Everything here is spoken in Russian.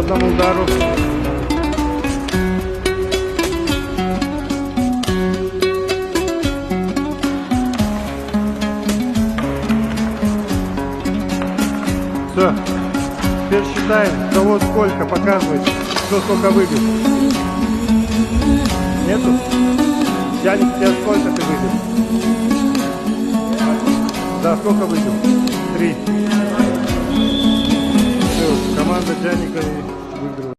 одному удару. Все. Теперь считаем, кого сколько, показывает, кто сколько выбил. Нету? Яник, тебя сколько ты выбил? Да, сколько выбил? 3. Все, команда Джаника выиграла.